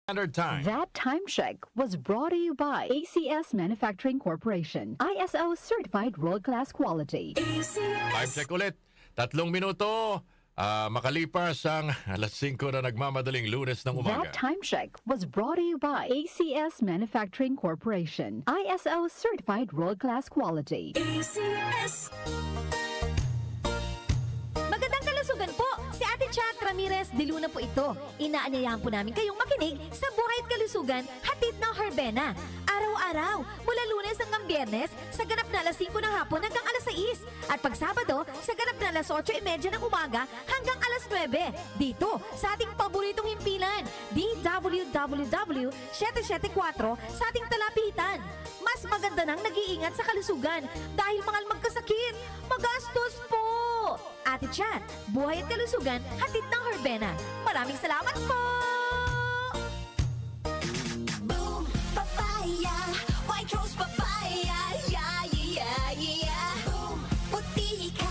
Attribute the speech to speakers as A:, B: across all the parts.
A: Standard Time.
B: That time check was brought to you by ACS Manufacturing Corporation. ISO certified world-class quality.
A: Time check ulit. 3 minuto. Makalipas ang alas 5 na nagmamadaling Lunes ng umaga.
B: That time check was brought to you by ACS Manufacturing Corporation. ISO certified world-class quality.
C: ACS. Magandang kalusugan po! Si Ate Chat Ramirez de Luna po ito. Inaanyayahan po namin kayong makinig sa Buhay at Kalusugan, hatid ng Herbena. Araw-araw, mula Lunes hanggang Biyernes, sa ganap na alas 5 ng hapon hanggang alas 6. At pag Sabado, sa ganap na alas 8:30 ng umaga hanggang alas 9. Dito, sa ating paboritong himpilan, DWWW 774 sa ating talapitan. Mas maganda nang nag-iingat sa kalusugan dahil mahal magkasakit. Magastos po! Ate Chat, Buhay at Kalusugan, hatid ng Herbena. Maraming salamat po!
D: Boom, papaya, white rose papaya, yeah, yeah, yeah. Boom, puti ka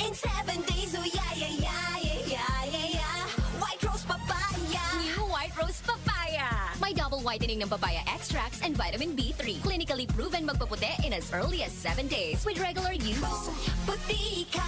D: in 7 days, oh yeah, yeah, yeah, yeah, yeah, yeah. White rose papaya.
E: New White Rose Papaya. May double whitening ng papaya extracts and vitamin B3. Clinically proven magpaputi in as early as 7 days with regular use.
D: Boom, puti ka,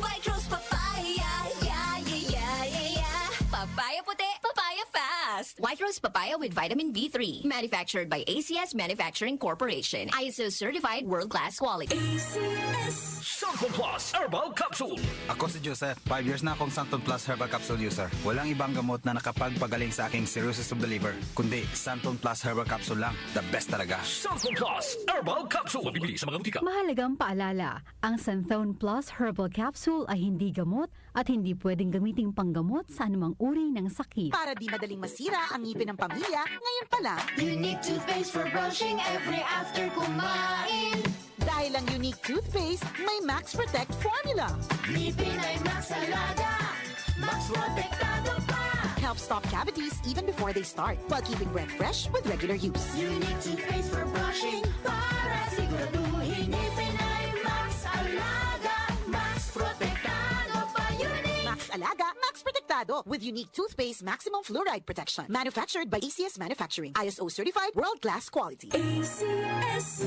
D: white rose papaya, yeah, yeah, yeah, yeah, yeah.
E: Papaya puti, papaya fast. White Rose Papaya with vitamin B3. Manufactured by ACS Manufacturing Corporation. ISO certified world-class quality.
D: ACS.
F: Santon Plus Herbal Capsule.
G: Ako si Joseph. 5 years na akong Santon Plus Herbal Capsule user. Walang ibang gamot na nakapagpagaling sa aking cirrhosis of the liver, kundi Santon Plus Herbal Capsule lang. The best talaga.
F: Santon Plus Herbal Capsule. Mabibili sa mga butika.
B: Mahalagang paalala, ang Santhone Plus Herbal Capsule ay hindi gamot at hindi pwedeng gamiting panggamot sa anumang uri ng sakit.
H: Para di madaling masira ang ngipin ng pamilya, ngayon pa lang,
D: Unique toothpaste for brushing every after kumain.
H: dahil ang unique toothpaste, may Max Protect formula.
D: Ngipin ay Max Alaga, Max Protektado pa.
H: Helps stop cavities even before they start, while keeping breath fresh with regular use.
D: Unique toothpaste for brushing para siguraduhin ngipin ay Max Alaga, Max Protektado pa. Unique.
H: Max Alaga, Max Protectado with unique toothpaste maximum fluoride protection. Manufactured by ACS Manufacturing. ISO certified world-class quality.
D: ACS.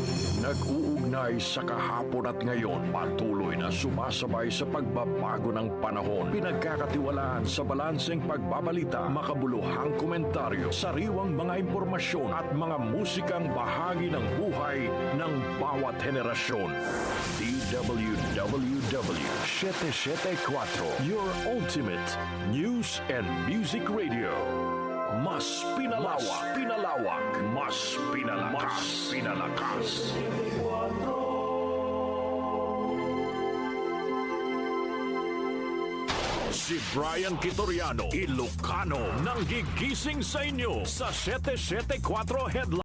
I: Nag-uugnay sa kahapon at ngayon, patuloy na sumasabay sa pagbabago ng panahon. Pinagkakatiwalaan sa balanseng pagbabalita, makabuluhang komentaryo, sariwang mga impormasyon at mga musikang bahagi ng buhay ng bawat henerasyon. DWWW 774, your ultimate news and music radio. Mas pinalawak, mas pinalakas. Si Brian Kitoriano, Ilocano, nang gigising sa inyo sa 774 Headline.